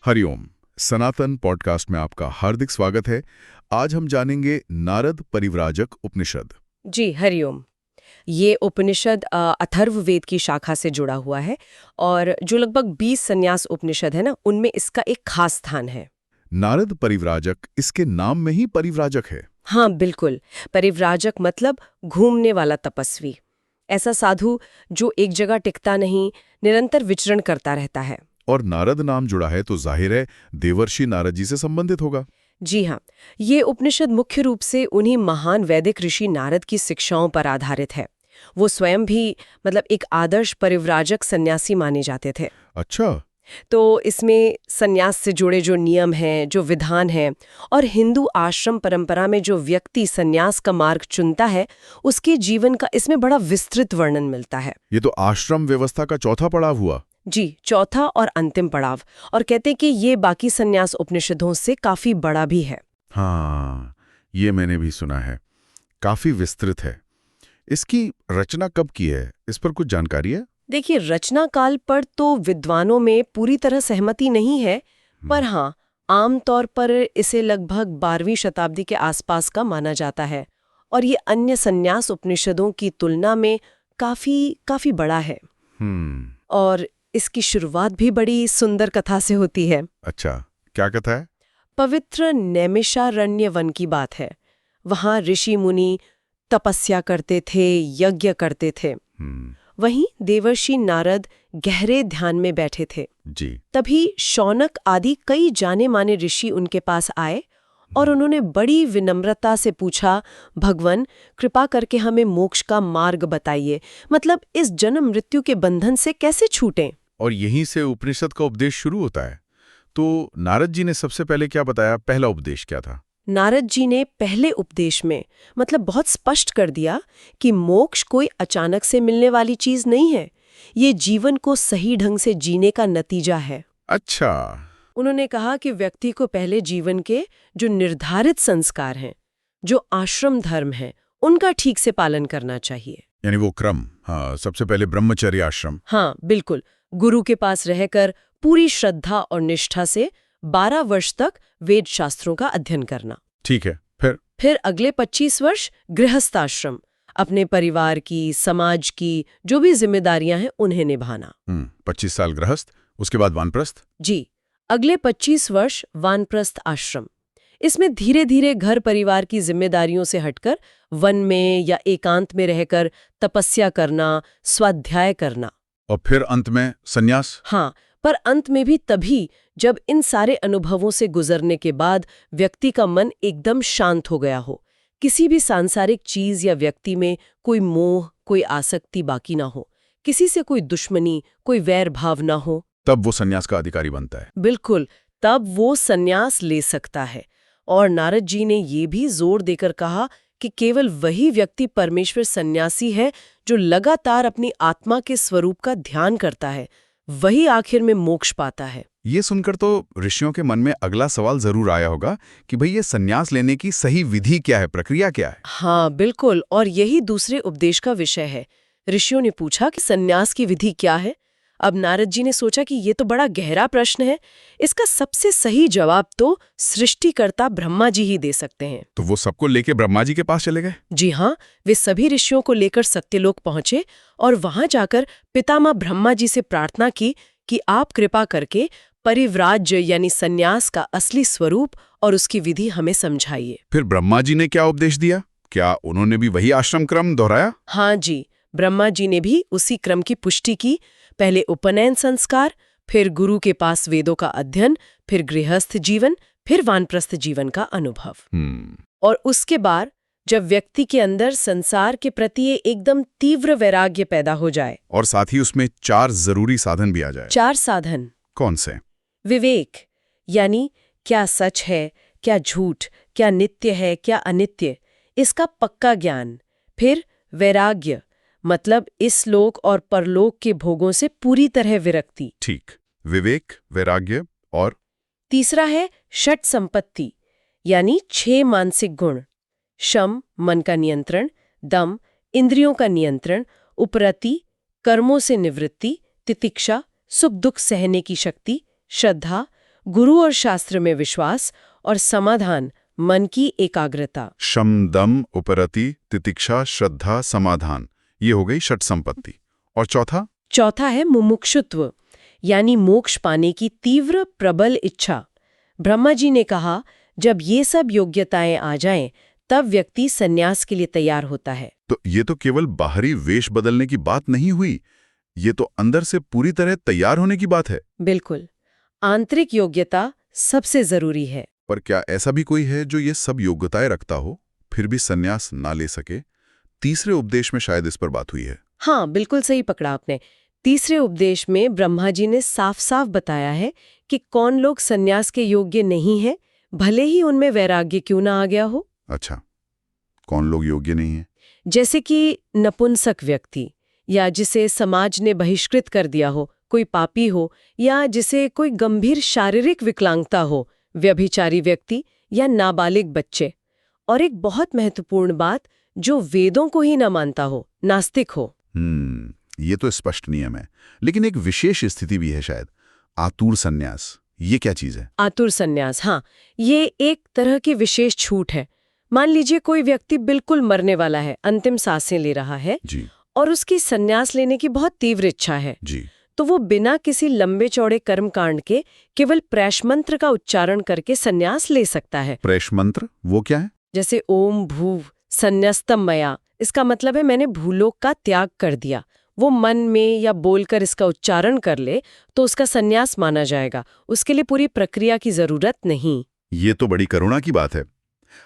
हरिओम। सनातन podcast में आपका हार्दिक स्वागत है। आज हम जानेंगे नारद परिव्राजक उपनिषद। जी हरिओम। ये उपनिषद अथर्ववेद की शाखा से जुड़ा हुआ है और जो लगभग 20 संन्यास उपनिषद है ना, उनमें इसका एक खास स्थान है। नारद परिव्राजक, इसके नाम में ही परिव्राजक है। हाँ बिल्कुल। परिव्राजक मतलब घूमने वाला तपस्वी, ऐसा साधु जो एक जगह टिकता नहीं, निरंतर विचरण करता रहता है। और नारद नाम जुड़ा है तो जाहिर है देवर्षि नारद जी से संबंधित होगा। जी हाँ, ये उपनिषद मुख्य रूप से उन्हीं महान वैदिक ऋषि नारद की शिक्षाओं पर आधारित है। वो स्वयं भी एक आदर्श परिव्राजक सन्यासी माने जाते थे। अच्छा। तो इसमें सन्यास से जुड़े जो नियम हैं, जो विधान हैं, और हिंदू आश्रम परंपरा में जो व्यक्ति सन्यास का मार्ग चुनता है, उसके जीवन का इसमें बड़ा विस्तृत वर्णन मिलता है। ये तो आश्रम व्यवस्था का चौथा पड़ाव हुआ। जी, चौथा और अंतिम पड़ाव। और कहते कि ये बाकी सन्यास उपनिषदों से काफी बड़ा भी है। हाँ, ये मैंने भी सुना है, काफी विस्तृत है। इसकी रचना कब की है, इस पर कुछ जानकारी है? देखिए, रचना काल पर तो विद्वानों में पूरी तरह सहमति नहीं है, पर हाँ, आमतौर पर इसे लगभग 12वीं शताब्दी के आसपास का माना जाता है। और ये अन्य सन्यास उपनिषदों की तुलना में काफी बड़ा है। और इसकी शुरुआत भी बड़ी सुंदर कथा से होती है। अच्छा, क्या कथा है? पवित्र नैमिषारण्य वन की बात है। वहां ऋषि मुनि तपस्या करते थे, यज्ञ करते थे। वहीं देवर्षि नारद गहरे ध्यान में बैठे थे। जी। तभी शौनक आदि कई जाने माने ऋषि उनके पास आए और उन्होंने बड़ी विनम्रता से पूछा, भगवान कृपा करके हमें मोक्ष का मार्ग बताइए, मतलब इस जन्म मृत्यु के बंधन से कैसे छूटें। और यहीं से उपनिषद का उपदेश शुरू होता है। तो नारद जी ने सबसे पहले क्या बताया? पहला उपदेश क्या था? नारद जी ने पहले उपदेश में बहुत स्पष्ट कर दिया कि मोक्ष कोई अचानक से मिलने वाली चीज नहीं है, ये जीवन को सही ढंग से जीने का नतीजा है। अच्छा। उन्होंने कहा कि व्यक्ति को पहले जीवन के जो निर्धारित संस्कार हैं, जो आश्रम धर्म है, उनका ठीक से पालन करना चाहिए। यानी वो क्रम। हाँ, सबसे पहले ब्रह्मचर्य आश्रम। हाँ बिल्कुल। गुरु के पास रहकर पूरी श्रद्धा और निष्ठा से 12 वर्ष तक वेद शास्त्रों का अध्ययन करना। ठीक है। फिर अगले 25 वर्ष गृहस्थाश्रम, अपने परिवार की, समाज की जो भी जिम्मेदारियां हैं उन्हें निभाना। 25 साल गृहस्थ, उसके बाद वानप्रस्थ। जी, अगले 25 वर्ष वानप्रस्थ आश्रम। इसमें धीरे धीरे घर परिवार की जिम्मेदारियों से हटकर वन में या एकांत में रहकर तपस्या करना, स्वाध्याय करना। और फिर अंत में सन्यास। हाँ, पर अंत में भी तभी जब इन सारे अनुभवों से गुजरने के बाद व्यक्ति का मन एकदम शांत हो गया हो, किसी भी सांसारिक चीज या व्यक्ति में कोई मोह, कोई आसक्ति बाकी ना हो, किसी से कोई दुश्मनी, कोई वैर भाव ना हो, तब वो सन्यास का अधिकारी बनता है। बिल्कुल, तब वो सन्यास ले सकता है। और नारद जी ने ये भी जोर देकर कहा कि केवल वही व्यक्ति परमेश्वर सन्यासी है जो लगातार अपनी आत्मा के स्वरूप का ध्यान करता है, वही आखिर में मोक्ष पाता है। ये सुनकर तो ऋषियों के मन में अगला सवाल जरूर आया होगा कि भाई ये सन्यास लेने की सही विधि क्या है, प्रक्रिया क्या है? हाँ बिल्कुल, और यही दूसरे उपदेश का विषय है। ऋषियों ने पूछा कि सन्यास की विधि क्या है। अब नारद जी ने सोचा कि ये तो बड़ा गहरा प्रश्न है, इसका सबसे सही जवाब तो सृष्टिकर्ता ब्रह्मा जी ही दे सकते हैं। तो वो सबको लेके ब्रह्मा जी के पास चले गए? जी हाँ, वे सभी ऋषियों को लेकर सत्यलोक पहुंचे और वहां जाकर पितामह ब्रह्मा जी से प्रार्थना की कि आप कृपा करके परिव्राज्य यानी सन्यास का असली स्वरूप और उसकी विधि हमें समझाइए। फिर ब्रह्मा जी ने क्या उपदेश दिया? क्या उन्होंने भी वही आश्रम क्रम दोहराया? हाँ जी, ब्रह्मा जी ने भी उसी क्रम की पुष्टि की। पहले उपनयन संस्कार, फिर गुरु के पास वेदों का अध्ययन, फिर गृहस्थ जीवन, फिर वानप्रस्थ जीवन का अनुभव। और उसके बाद जब व्यक्ति के अंदर संसार के प्रति एकदम तीव्र वैराग्य पैदा हो जाए, और साथ ही उसमें 4 जरूरी साधन भी आ जाए। 4 साधन कौन से? विवेक, यानी क्या सच है, क्या झूठ, क्या नित्य है, क्या अनित्य, इसका पक्का ज्ञान। फिर वैराग्य, मतलब इस लोक और परलोक के भोगों से पूरी तरह विरक्ति। ठीक, विवेक, वैराग्य और तीसरा है षट संपत्ति, यानी 6 मानसिक गुण। शम, मन का नियंत्रण, दम, इंद्रियों का नियंत्रण, उपरति, कर्मों से निवृत्ति, तितिक्षा, सुख दुख सहने की शक्ति, श्रद्धा, गुरु और शास्त्र में विश्वास, और समाधान मन की एकाग्रता। शम दम उपरति तितिक्षा श्रद्धा समाधान, ये हो गई षट संपत्ति। और चौथा है मुमुक्षुत्व, यानी मोक्ष पाने की तीव्र प्रबल इच्छा। ब्रह्मा जी ने कहा, जब ये सब योग्यताएं आ जाएं, तब व्यक्ति सन्यास के लिए तैयार होता है। तो ये तो केवल बाहरी वेश बदलने की बात नहीं हुई, ये तो अंदर से पूरी तरह तैयार होने की बात है। बिल्कुल, आंतरिक योग्यता सबसे जरूरी है। पर क्या ऐसा भी कोई है जो ये सब योग्यताएं रखता हो, फिर भी सन्यास ना ले सके? तीसरे उपदेश में शायद इस पर बात हुई है। हाँ, बिल्कुल सही पकड़ा आपने। तीसरे उपदेश में ब्रह्मा जी ने साफ साफ बताया है कि कौन लोग सन्यास के योग्य नहीं हैं, भले ही उनमें वैराग्य क्यों ना आ गया हो। अच्छा, कौन लोग योग्य नहीं हैं? जैसे कि नपुंसक व्यक्ति, या जिसे समाज ने बहिष्कृत कर दिया हो, कोई पापी हो, या जिसे कोई गंभीर शारीरिक विकलांगता हो, व्यभिचारी व्यक्ति या नाबालिग बच्चे। और एक बहुत महत्वपूर्ण बात, जो वेदों को ही न मानता हो, नास्तिक हो। ये तो स्पष्ट नियम है, लेकिन एक विशेष स्थिति भी है शायद, आतुर सन्यास। ये क्या चीज है? आतुर सन्यास, हाँ, ये एक तरह की विशेष छूट है। मान लीजिए कोई व्यक्ति बिल्कुल मरने वाला है, अंतिम सांसें ले रहा है जी, और उसकी सन्यास लेने की बहुत तीव्र इच्छा है जी। तो वो बिना किसी लंबे चौड़े कर्मकांड के केवल प्रेष मंत्र का उच्चारण करके सन्यास ले सकता है। प्रेष मंत्र वो क्या है? जैसे ओम भूव संन्यस्तम मया, इसका मतलब है मैंने भूलोक का त्याग कर दिया। वो मन में या बोलकर इसका उच्चारण कर ले तो उसका सन्यास माना जाएगा, उसके लिए पूरी प्रक्रिया की जरूरत नहीं। ये तो बड़ी करुणा की बात है।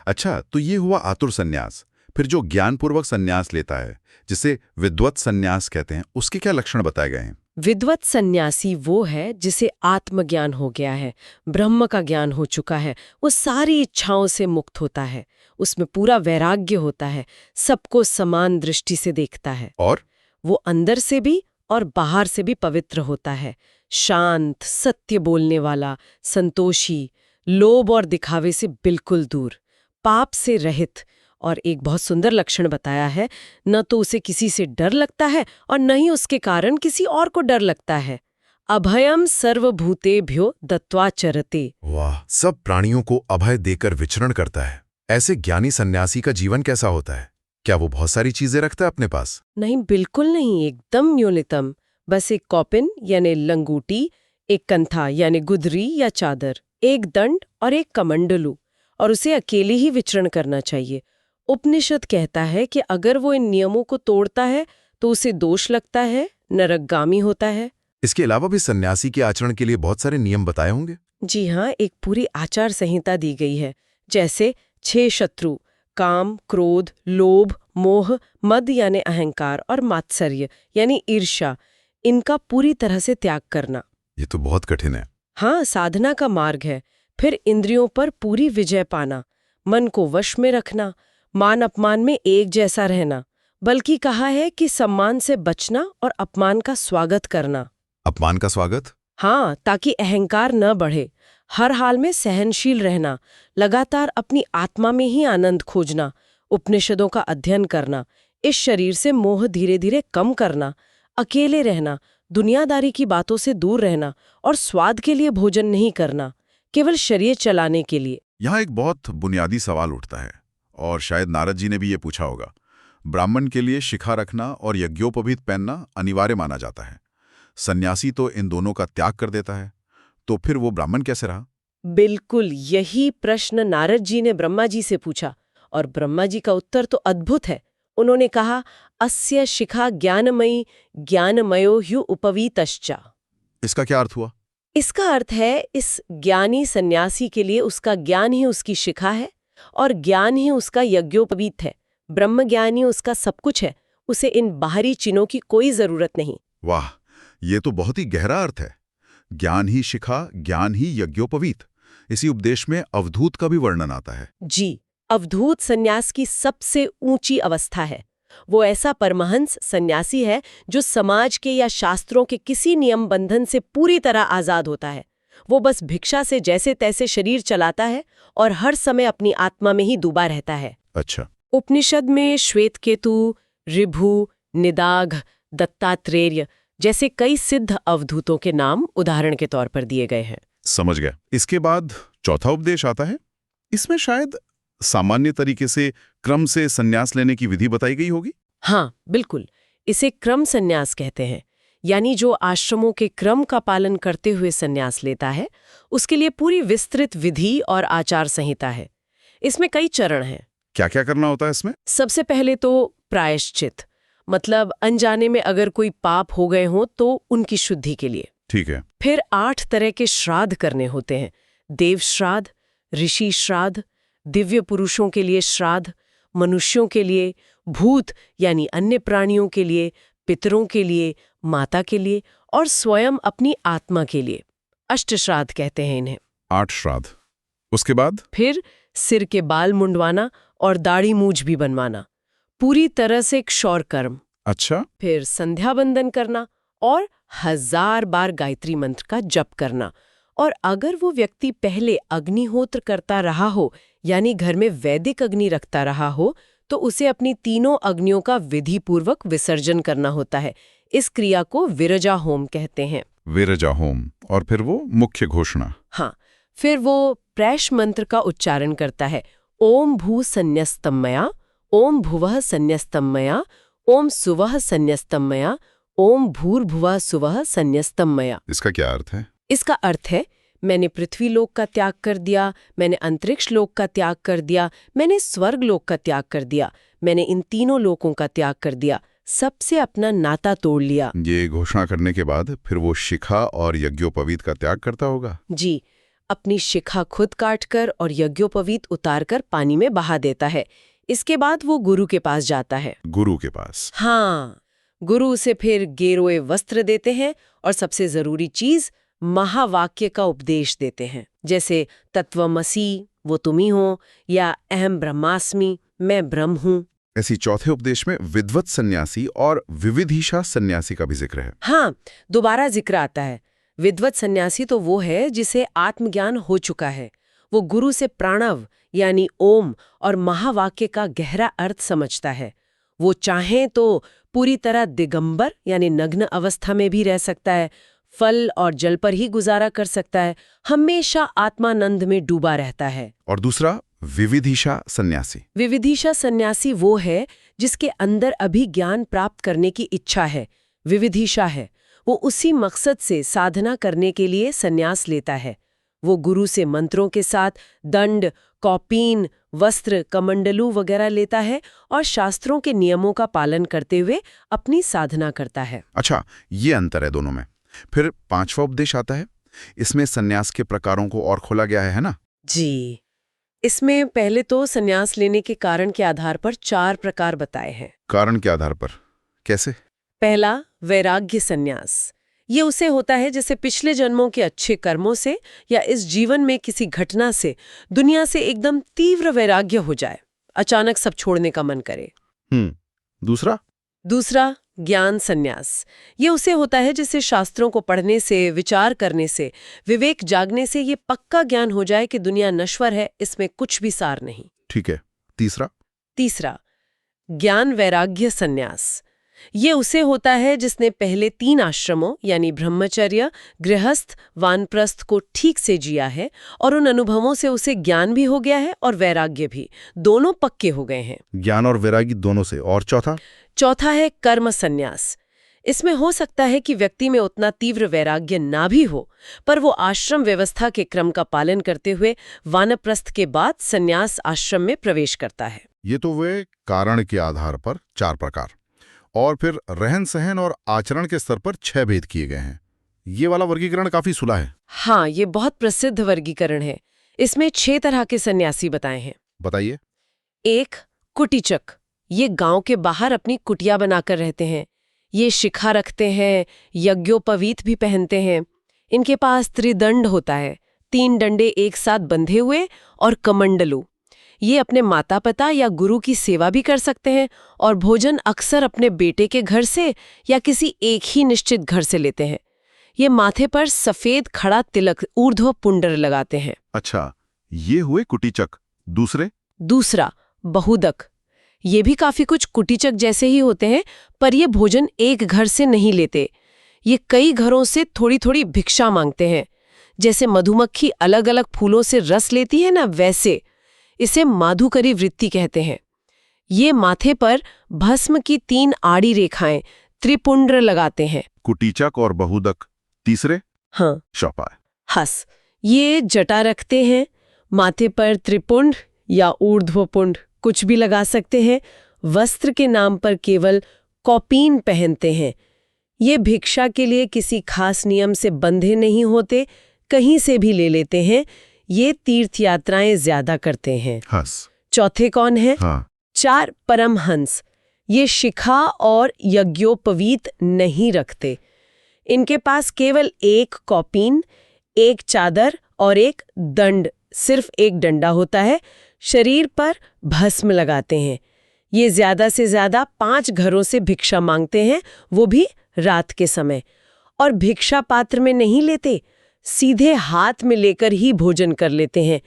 अच्छा, तो ये हुआ आतुर सन्यास। फिर जो ज्ञानपूर्वक सन्यास लेता है, जिसे विद्वत सन्यास कहते हैं, उसके क्या लक्षण बताए गए हैं? विद्वत सन्यासी वो है जिसे आत्मज्ञान हो गया है, ब्रह्म का ज्ञान हो चुका है, वो सारी इच्छाओं से मुक्त होता है, उसमें पूरा वैराग्य होता है, सबको समान दृष्टि से देखता है, और वो अंदर से भी और बाहर से भी पवित्र होता है, शांत, सत्य बोलने वाला, संतोषी, लोभ और दिखावे से बिल्कुल दूर, पाप से रहित। और एक बहुत सुंदर लक्षण बताया है, न तो उसे किसी से डर लगता है और न ही उसके कारण किसी और को डर लगता है। अभयम सर्वभूतेभ्यो दत्त्वा चरते। वाह, सब प्राणियों को अभय देकर विचरण करता है। ऐसे ज्ञानी सन्यासी का जीवन कैसा होता है? क्या वो बहुत सारी चीजें रखता है अपने पास? नहीं, बिल्कुल नहीं, एकदम न्यूनतम। बस एक कॉपिन यानी लंगूटी, एक कंथा यानी गुदरी या चादर, एक दंड और एक कमंडलू, और उसे अकेले ही विचरण करना चाहिए। उपनिषद कहता है कि अगर वो इन नियमों को तोड़ता है तो उसे दोष लगता है, नरकगामी होता है। इसके अलावा भी सन्यासी के आचरण के लिए बहुत सारे नियम बताए होंगे। जी हाँ, एक पूरी आचार संहिता दी गई है, जैसे 6 शत्रु, काम, क्रोध, लोभ, मोह, मद यानी अहंकार, और मात्सर्य यानी ईर्ष्या, इनका पूरी तरह से त्याग करना। ये तो बहुत कठिन है। हाँ, साधना का मार्ग है। फिर इंद्रियों पर पूरी विजय पाना, मन को वश में रखना, मान अपमान में एक जैसा रहना, बल्कि कहा है कि सम्मान से बचना और अपमान का स्वागत करना। अपमान का स्वागत? हाँ, ताकि अहंकार न बढ़े। हर हाल में सहनशील रहना, लगातार अपनी आत्मा में ही आनंद खोजना, उपनिषदों का अध्ययन करना, इस शरीर से मोह धीरे धीरे कम करना, अकेले रहना, दुनियादारी की बातों से दूर रहना और स्वाद के लिए भोजन नहीं करना, केवल शरीर चलाने के लिए। यहाँ एक बहुत बुनियादी सवाल उठता है, और शायद नारद जी ने भी ये पूछा होगा। ब्राह्मण के लिए शिखा रखना और यज्ञोपवीत पहनना अनिवार्य माना जाता है। सन्यासी तो इन दोनों का त्याग कर देता है, तो फिर वो ब्राह्मण कैसे रहा? बिल्कुल यही प्रश्न नारद जी ने ब्रह्मा जी से पूछा, और ब्रह्मा जी का उत्तर तो अद्भुत है। उन्होंने कहा, अस्य शिखा ज्ञानमयी ज्ञानमयो ह्यु उपवीतश्च। इसका क्या अर्थ हुआ? इसका अर्थ है, इस ज्ञानी सन्यासी के लिए उसका ज्ञान ही उसकी शिखा है और ज्ञान ही उसका यज्ञोपवीत है। ब्रह्मज्ञानी उसका सब कुछ है, उसे इन बाहरी चिन्हों की कोई जरूरत नहीं। वाह, ये तो बहुत ही गहरा अर्थ है। ज्ञान ही शिखा, ज्ञान ही यज्ञोपवीत। इसी उपदेश में अवधूत का भी वर्णन आता है। जी, अवधूत सन्यास की सबसे ऊंची अवस्था है। वो ऐसा परमहंस सन्यासी है जो समाज के या शास्त्रों के किसी नियम बंधन से पूरी तरह आजाद होता है। वो बस भिक्षा से जैसे तैसे शरीर चलाता है और हर समय अपनी आत्मा में ही डूबा रहता है। अच्छा। उपनिषद में श्वेतकेतु, ऋभु, निदाघ, दत्तात्रेय जैसे कई सिद्ध अवधूतों के नाम उदाहरण के तौर पर दिए गए हैं। समझ गया। इसके बाद चौथा उपदेश आता है। इसमें शायद सामान्य तरीके से क्रम से संन्यास लेने की विधि बताई गई होगी। हाँ, बिल्कुल। इसे क्रम संन्यास कहते हैं, यानी जो आश्रमों के क्रम का पालन करते हुए संन्यास लेता है, उसके लिए पूरी विस्तृत विधि और आचार संहिता है। इसमें कई चरण हैं। क्या क्या करना होता है इसमें? सबसे पहले तो प्रायश्चित, मतलब अनजाने में अगर कोई पाप हो गए हों तो उनकी शुद्धि के लिए। ठीक है। फिर 8 तरह के श्राद्ध करने होते हैं। देव श्राद्ध, ऋषि श्राद्ध, दिव्य पुरुषों के लिए श्राद्ध, मनुष्यों के लिए, भूत यानी अन्य प्राणियों के लिए, पितरों के लिए, माता के लिए और स्वयं अपनी आत्मा के लिए। अष्टश्राद्ध कहते हैं इन्हें। 8 श्राद्ध। उसके बाद? फिर सिर के बाल मुंडवाना और दाढ़ी मूछ भी बनवाना, पूरी तरह से क्षौर कर्म। अच्छा। फिर संध्या बंदन करना और 1000 बार गायत्री मंत्र का जप करना। और अगर वो व्यक्ति पहले अग्निहोत्र करता रहा हो, यानी घर में वैदिक अग्नि रखता रहा हो, तो उसे अपनी तीनों अग्नियों का विधिपूर्वक विसर्जन करना होता है। इस क्रिया को विरजा होम कहते हैं। विरजा होम। और फिर वो मुख्य घोषणा। हाँ, फिर वो प्रैश मंत्र का उच्चारण करता है। ओम भू संन्यस्तम मया, ओम भुवः संन्यस्तम मया, ओम सुवः संन्यस्तम मया, ओम भूर्भुवः सुवः संन्यस्तम मया। इसका क्या अर्थ है? इसका अर्थ है, मैंने पृथ्वी लोक का त्याग कर दिया, मैंने अंतरिक्ष लोक का त्याग कर दिया, मैंने स्वर्ग लोक का त्याग कर दिया, मैंने इन तीनों लोकों का त्याग कर दिया, सबसे अपना नाता तोड़ लिया। ये घोषणा करने के बाद फिर वो शिखा और यज्ञोपवीत का त्याग करता होगा। जी, अपनी शिखा खुद काटकर और यज्ञोपवीत उतारकर पानी में बहा देता है। इसके बाद वो गुरु के पास जाता है। गुरु के पास? हाँ, गुरु उसे फिर गेरोए वस्त्र देते हैं और सबसे जरूरी चीज महावाक्य का उपदेश देते हैं, जैसे तत्वमसि, वो तुमी हो, या अहम ब्रह्मास्मि, मैं ब्रह्म हूँ। ऐसी चौथे उपदेश में विद्वत सन्यासी और विविधिशा सन्यासी का भी जिक्र है। हाँ, दोबारा जिक्र आता है। विद्वत सन्यासी तो वो है जिसे आत्मज्ञान हो चुका है। वो गुरु से प्राणव यानी ओम और महावाक्य का गहरा अर्थ समझता है। वो चाहे तो पूरी तरह दिगंबर यानी नग्न अवस्था में भी रह सकता है, फल और जल पर ही गुजारा कर सकता है, हमेशा आत्मानंद में डूबा रहता है। और दूसरा विविधिशा सन्यासी। विविधिशा सन्यासी वो है जिसके अंदर अभी ज्ञान प्राप्त करने की इच्छा है, विविधिशा है। वो उसी मकसद से साधना करने के लिए सन्यास लेता है। वो गुरु से मंत्रों के साथ दंड, कौपीन, वस्त्र, कमंडलू वगैरह लेता है और शास्त्रों के नियमों का पालन करते हुए अपनी साधना करता है। अच्छा, ये अंतर है दोनों में। फिर 5वां उपदेश आता है। इसमें सन्यास के प्रकारों को और खोला गया है ना? जी, इसमें पहले तो सन्यास लेने के कारण के आधार पर 4 प्रकार बताए हैं। कारण के आधार पर? कैसे? पहला, वैराग्य सन्यास। ये उसे होता है जैसे पिछले जन्मों के अच्छे कर्मों से या इस जीवन में किसी घटना से दुनिया से एकदम तीव्र वैराग्य हो जाए, अचानक सब छोड़ने का मन करे। दूसरा? दूसरा, ज्ञान सन्यास। ये उसे होता है जिसे शास्त्रों को पढ़ने से, विचार करने से, विवेक जागने से ये पक्का ज्ञान हो जाए कि दुनिया नश्वर है, इसमें कुछ भी सार नहीं। ठीक है। तीसरा? तीसरा, ज्ञान वैराग्य सन्यास। ये उसे होता है जिसने पहले 3 आश्रमों यानी ब्रह्मचर्य, गृहस्थ, वानप्रस्थ को ठीक से जिया है और उन अनुभवों से उसे ज्ञान भी हो गया है और वैराग्य भी, दोनों पक्के हो गए हैं। ज्ञान और वैराग्य दोनों से। और चौथा? चौथा है कर्म सन्यास। इसमें हो सकता है कि व्यक्ति में उतना तीव्र वैराग्य ना भी हो, पर वो आश्रम व्यवस्था के क्रम का पालन करते हुए वानप्रस्थ के बाद सन्यास आश्रम में प्रवेश करता है। ये तो वे कारण के आधार पर 4 प्रकार। और फिर रहन सहन और आचरण के स्तर पर 6 भेद किए गए हैं। ये वाला वर्गीकरण काफी सुलह है। हाँ, ये बहुत प्रसिद्ध वर्गीकरण है। इसमें 6 तरह के सन्यासी बताए हैं। बताइए। 1, कुटीचक। ये गांव के बाहर अपनी कुटिया बनाकर रहते हैं। ये शिखा रखते हैं, यज्ञोपवीत भी पहनते हैं। इनके पास त्रिदंड होता है, 3 डंडे एक साथ बंधे हुए, और कमंडलू। ये अपने माता पिता या गुरु की सेवा भी कर सकते हैं और भोजन अक्सर अपने बेटे के घर से या किसी एक ही निश्चित घर से लेते हैं। ये माथे पर सफेद खड़ा तिलक ऊर्ध्व पुंडर लगाते हैं। अच्छा, ये हुए कुटीचक। दूसरे? दूसरा, बहुदक। ये भी काफी कुछ कुटीचक जैसे ही होते हैं, पर ये भोजन एक घर से नहीं लेते। ये कई घरों से थोड़ी थोड़ी भिक्षा मांगते हैं। जैसे मधुमक्खी अलग अलग फूलों से रस लेती है ना, वैसे। इसे माधुकरी वृत्ति कहते हैं। ये माथे पर भस्म की 3 आड़ी रेखाएं त्रिपुंड्र लगाते हैं। कुटीचक और बहुदक तीसरे हाँ, शौपाय। हस ये जटा रखते हैं। माथे पर त्रिपुंड या ऊर्ध्वपुंड कुछ भी लगा सकते हैं। वस्त्र के नाम पर केवल कौपीन पहनते हैं। ये भिक्षा के लिए किसी खास नियम से बंधे नहीं होते, कहीं से भी ले लेते हैं। ये तीर्थ यात्राएं ज्यादा करते हैं। हंस। चौथे कौन है? हाँ। 4 परमहंस। ये शिखा और यज्ञोपवीत नहीं रखते। इनके पास केवल एक कौपीन, एक चादर और एक दंड, सिर्फ एक डंडा होता है। शरीर पर भस्म लगाते हैं। ये ज्यादा से ज्यादा 5 घरों से भिक्षा मांगते हैं, वो भी रात के समय। और भिक्षा पात्र में नहीं लेते, सीधे हाथ में लेकर ही भोजन कर लेते हैं।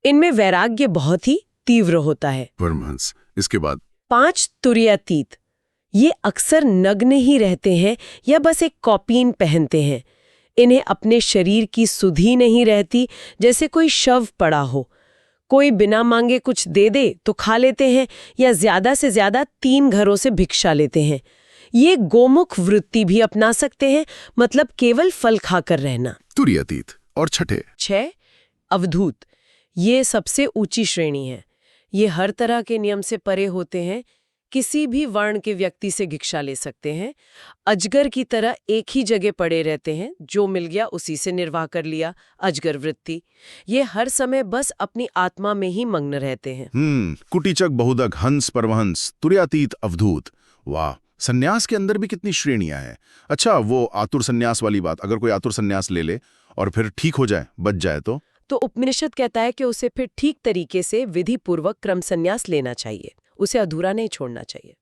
इनमें वैराग्य बहुत ही तीव्र होता है। परमहंस। इसके बाद 5 तुर्यातीत। ये अक्सर नग्न ही रहते हैं या बस एक कौपीन पहनते हैं। इन्हें अपने शरीर की सुधि नहीं रहती, जैसे कोई शव पड़ा हो। कोई बिना मांगे कुछ दे दे तो खा लेते हैं, या ज्यादा से ज्यादा 3 घरों से भिक्षा लेते हैं। ये गोमुख वृत्ति भी अपना सकते हैं, मतलब केवल फल खाकर रहना। तुर्यातीत। और छठे 6 अवधूत। ये सबसे ऊंची श्रेणी है। ये हर तरह के नियम से परे होते हैं। किसी भी वर्ण के व्यक्ति से भिक्षा ले सकते हैं। अजगर की तरह एक ही जगह पड़े रहते हैं, जो मिल गया उसी से निर्वाह कर लिया, अजगर वृत्ति। ये हर समय बस अपनी आत्मा में ही मग्न रहते हैं। कुटीचक, बहुदक, हंस, परमहंस, तुर्यातीत, अवधूत। वाह, सन्यास के अंदर भी कितनी श्रेणियां हैं। अच्छा, वो आतुर सन्यास वाली बात, अगर कोई आतुर सन्यास ले ले और फिर ठीक हो जाए, बच जाए तो उपनिषद कहता है कि उसे फिर ठीक तरीके से विधि पूर्वक क्रम संन्यास लेना चाहिए, उसे अधूरा नहीं छोड़ना चाहिए।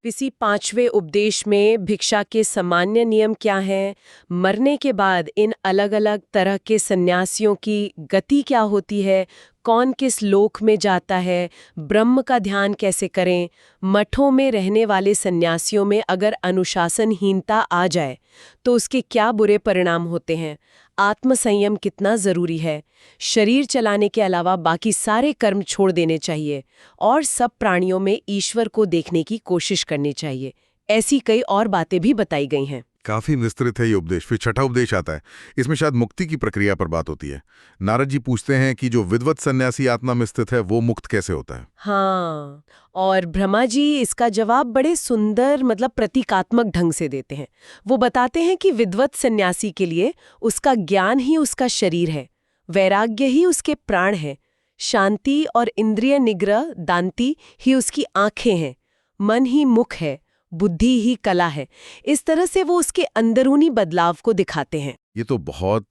किसी 5वें उपदेश में भिक्षा के सामान्य नियम क्या हैं, मरने के बाद इन अलग अलग तरह के सन्यासियों की गति क्या होती है, कौन किस लोक में जाता है, ब्रह्म का ध्यान कैसे करें, मठों में रहने वाले सन्यासियों में अगर अनुशासनहीनता आ जाए तो उसके क्या बुरे परिणाम होते हैं, आत्मसंयम कितना जरूरी है, शरीर चलाने के अलावा बाकी सारे कर्म छोड़ देने चाहिए और सब प्राणियों में ईश्वर को देखने की कोशिश करनी चाहिए। ऐसी कई और बातें भी बताई गई हैं। काफी विस्तृत है ये उपदेश। फिर छठा उपदेश आता है। इसमें शायद मुक्ति की प्रक्रिया पर बात होती है। नारद जी पूछते हैं कि जो विद्वत सन्यासी आत्मा में स्थित है वो मुक्त कैसे होता है। हाँ, और ब्रह्मा जी इसका जवाब बड़े सुंदर, मतलब प्रतीकात्मक ढंग से देते हैं। वो बताते हैं कि विद्वत सन्यासी के लिए उसका ज्ञान ही उसका शरीर है, वैराग्य ही उसके प्राण है, शांति और इंद्रिय निग्रह दांति ही उसकी आंखें हैं, मन ही मुख है, बुद्धि ही कला है। इस तरह से वो उसके अंदरूनी बदलाव को दिखाते हैं। ये तो बहुत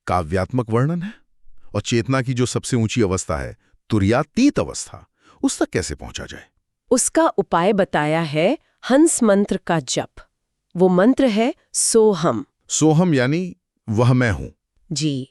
काव्यात्मक वर्णन है। और चेतना की जो सबसे ऊंची अवस्था है, तुर्यातीत अवस्था, उस तक कैसे पहुंचा जाए? उसका उपाय बताया है हंस मंत्र का जप। वो मंत्र है सोहम। सोहम यानी वह मैं हूं। जी,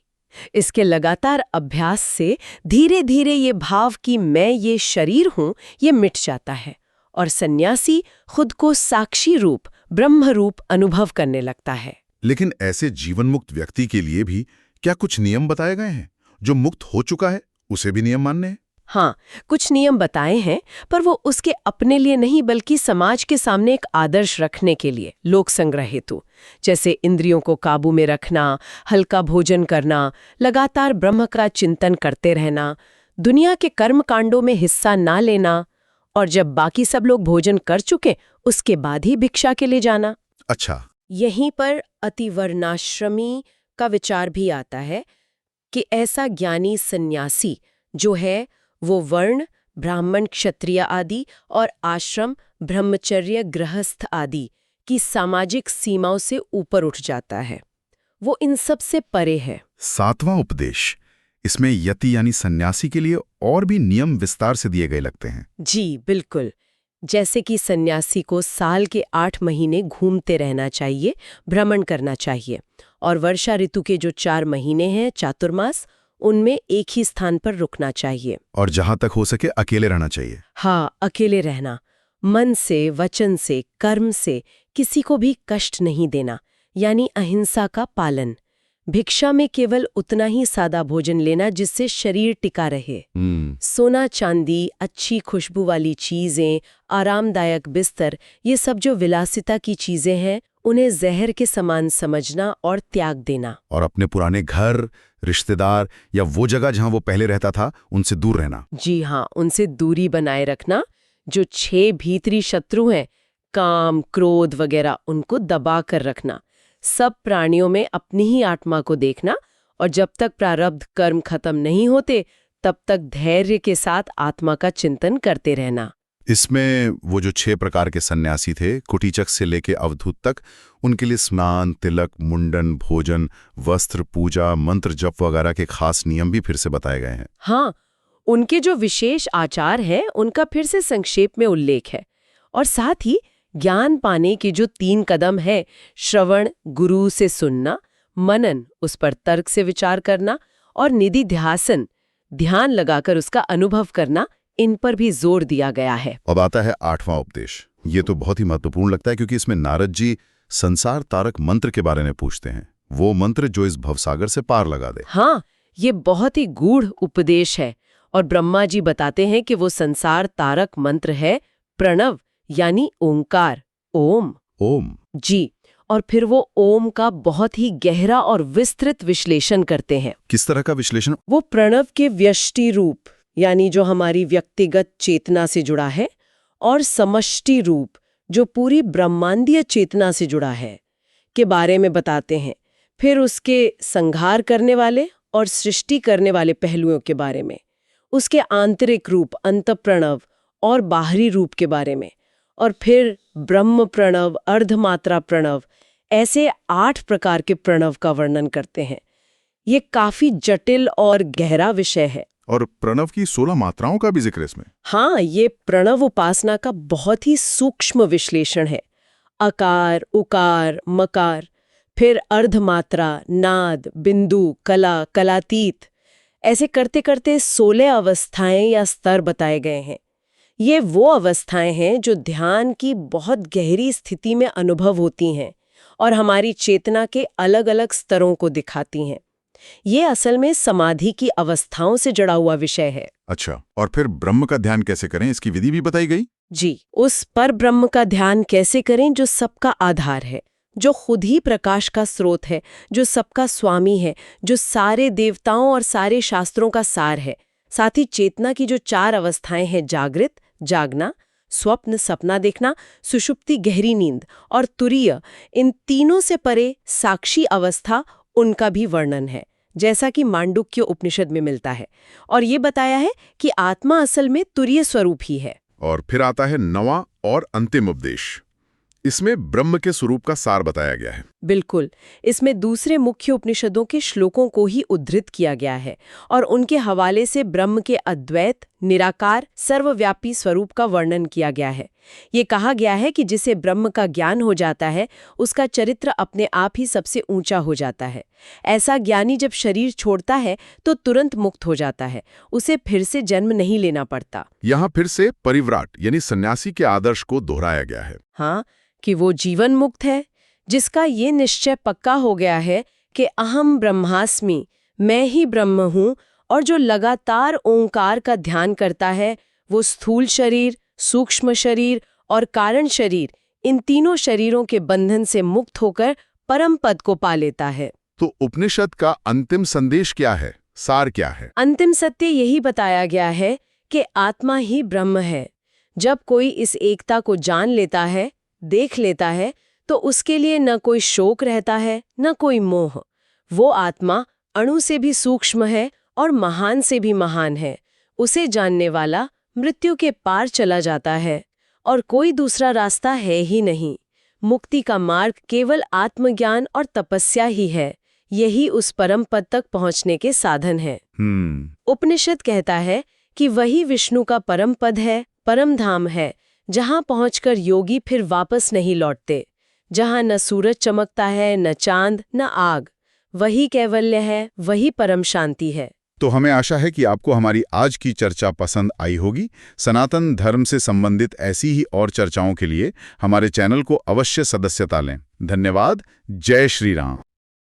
इसके लगातार अभ्यास से धीरे धीरे ये भाव कि मैं ये शरीर हूं, ये मिट जाता है और सन्यासी खुद को साक्षी रूप, ब्रह्म रूप अनुभव करने लगता है। लेकिन ऐसे जीवन मुक्त व्यक्ति के लिए भी क्या कुछ नियम बताए गए हैं? जो मुक्त हो चुका है उसे भी नियम मानने हैं? हाँ, कुछ नियम बताए हैं, पर वो उसके अपने लिए नहीं बल्कि समाज के सामने एक आदर्श रखने के लिए, लोक संग्रह हेतु। जैसे इंद्रियों को काबू में रखना, हल्का भोजन करना, लगातार ब्रह्म का चिंतन करते रहना, दुनिया के कर्म कांडों में हिस्सा ना लेना, और जब बाकी सब लोग भोजन कर चुके उसके बाद ही भिक्षा के लिए जाना। अच्छा, यहीं पर अतिवर्णाश्रमी का विचार भी आता है कि ऐसा ज्ञानी सन्यासी जो है वो वर्ण, ब्राह्मण, क्षत्रिय आदि और आश्रम, ब्रह्मचर्य, गृहस्थ आदि की सामाजिक सीमाओं से ऊपर उठ जाता है। वो इन सब से परे है। 7वां उपदेश, इसमें यति यानी सन्यासी के लिए और भी नियम विस्तार से दिए गए लगते हैं। जी बिल्कुल, जैसे कि सन्यासी को साल के 8 महीने घूमते रहना चाहिए, भ्रमण करना चाहिए, और वर्षा ऋतु के जो 4 महीने हैं चातुर्मास, उनमें एक ही स्थान पर रुकना चाहिए। और जहां तक हो सके अकेले रहना चाहिए। हाँ, अकेले रहना, मन से, वचन से, कर्म से किसी को भी कष्ट नहीं देना, यानी अहिंसा का पालन। भिक्षा में केवल उतना ही सादा भोजन लेना जिससे शरीर टिका रहे। सोना चांदी, अच्छी खुशबू वाली चीजें, आरामदायक बिस्तर, ये सब जो विलासिता की चीजें हैं, उन्हें जहर के समान समझना और त्याग देना। और अपने पुराने घर, रिश्तेदार या वो जगह जहां वो पहले रहता था, उनसे दूर रहना। जी हाँ, उनसे दूरी बनाए रखना। जो 6 भीतरी शत्रु हैं, काम, क्रोध वगैरह, उनको दबा कर रखना। सब प्राणियों में अपनी ही आत्मा को देखना और जब तक प्रारब्ध कर्म खत्म नहीं होते तब तक धैर्य के साथ आत्मा का चिंतन करते रहना। इसमें वो जो 6 प्रकार के सन्यासी थे, कुटीचक से लेके अवधूत तक, उनके लिए स्नान, तिलक, मुंडन, भोजन, वस्त्र, पूजा, मंत्र जप वगैरह के खास नियम भी फिर से बताए गए हैं। हाँ, उनके जो विशेष आचार हैं उनका फिर से संक्षेप में उल्लेख है। और साथ ही ज्ञान पाने के जो 3 कदम है, श्रवण, गुरु से सुनना, मनन, उस पर तर्क से विचार करना, और निधिध्यासन, ध्यान लगाकर उसका अनुभव करना, इन पर भी जोर दिया गया है। अब आता है 8वां उपदेश। ये तो बहुत ही महत्वपूर्ण लगता है क्योंकि इसमें नारद जी संसार तारक मंत्र के बारे में पूछते हैं, वो मंत्र जो इस भवसागर से पार लगा दे। हाँ, ये बहुत ही गूढ़ उपदेश है और ब्रह्मा जी बताते हैं कि वो संसार तारक मंत्र है प्रणव, यानी ओंकार, ओम। ओम जी, और फिर वो ओम का बहुत ही गहरा और विस्तृत विश्लेषण करते हैं। किस तरह का विश्लेषण? वो प्रणव के व्यष्टि रूप, यानी जो हमारी व्यक्तिगत चेतना से जुड़ा है, और समष्टि रूप, जो पूरी ब्रह्मांडीय चेतना से जुड़ा है, के बारे में बताते हैं। फिर उसके संहार करने वाले और सृष्टि करने वाले पहलुओं के बारे में, उसके आंतरिक रूप अंतःप्रणव और बाहरी रूप के बारे में, और फिर ब्रह्म प्रणव, अर्धमात्रा प्रणव, ऐसे 8 प्रकार के प्रणव का वर्णन करते हैं। ये काफी जटिल और गहरा विषय है। और प्रणव की 16 मात्राओं का भी जिक्र इसमें। हाँ, ये प्रणव उपासना का बहुत ही सूक्ष्म विश्लेषण है। अकार, उकार, मकार, फिर अर्धमात्रा, नाद, बिंदु, कला, कलातीत, ऐसे करते करते 16 अवस्थाएं या स्तर बताए गए हैं। ये वो अवस्थाएं हैं जो ध्यान की बहुत गहरी स्थिति में अनुभव होती हैं और हमारी चेतना के अलग अलग स्तरों को दिखाती हैं। ये असल में समाधि की अवस्थाओं से जुड़ा हुआ विषय है। अच्छा, और फिर ब्रह्म का ध्यान कैसे करें, इसकी विधि भी बताई गई? जी, उस पर ब्रह्म का ध्यान कैसे करें जो सबका आधार है, जो खुद ही प्रकाश का स्रोत है, जो सबका स्वामी है, जो सारे देवताओं और सारे शास्त्रों का सार है। साथ ही चेतना की जो 4 अवस्थाएं हैं, जागृत, जागना, स्वप्न, सपना देखना, सुषुप्ति, गहरी नींद, और तुरीय, इन तीनों से परे साक्षी अवस्था, उनका भी वर्णन है, जैसा कि मांडुक्य उपनिषद में मिलता है। और ये बताया है कि आत्मा असल में तुरीय स्वरूप ही है। और फिर आता है 9वां और अंतिम उपदेश। इसमें ब्रह्म के स्वरूप का सार बताया गया है। बिल्कुल, इसमें दूसरे मुख्य उपनिषदों के श्लोकों को ही उद्धृत किया गया है और उनके हवाले से ब्रह्म के अद्वैत, निराकार, सर्वव्यापी स्वरूप का वर्णन किया गया है। ये कहा गया है कि जिसे ब्रह्म का ज्ञान हो जाता है, उसका चरित्र अपने आप ही सबसे ऊंचा हो जाता है। ऐसा ज्ञानी जब शरीर छोड़ता है तो तुरंत मुक्त हो जाता है, उसे फिर से जन्म नहीं लेना पड़ता। यहाँ फिर से परिव्राट यानी सन्यासी के आदर्श को दोहराया गया है। हाँ, कि वो जीवन मुक्त है, जिसका ये निश्चय पक्का हो गया है कि अहम ब्रह्मास्मि, मैं ही ब्रह्म हूँ, और जो लगातार ओंकार का ध्यान करता है, वो स्थूल शरीर, सूक्ष्म शरीर और कारण शरीर, इन तीनों शरीरों के बंधन से मुक्त होकर परम पद को पा लेता है। तो उपनिषद का अंतिम संदेश क्या है, सार क्या है? अंतिम सत्य यही बताया गया है कि आत्मा ही ब्रह्म है। जब कोई इस एकता को जान लेता है, देख लेता है, तो उसके लिए न कोई शोक रहता है, न कोई मोह। वो आत्मा अणु से भी सूक्ष्म है और महान से भी महान है। उसे जानने वाला मृत्यु के पार चला जाता है और कोई दूसरा रास्ता है ही नहीं। मुक्ति का मार्ग केवल आत्मज्ञान और तपस्या ही है। यही उस परम पद तक पहुंचने के साधन है। उपनिषद कहता है कि वही विष्णु का परम पद है, परम धाम है, जहां पहुंचकर योगी फिर वापस नहीं लौटते, जहां न सूरज चमकता है, न चांद, न आग। वही कैवल्य है, वही परम शांति है। तो हमें आशा है कि आपको हमारी आज की चर्चा पसंद आई होगी। सनातन धर्म से संबंधित ऐसी ही और चर्चाओं के लिए हमारे चैनल को अवश्य सदस्यता लें। धन्यवाद। जय श्री राम।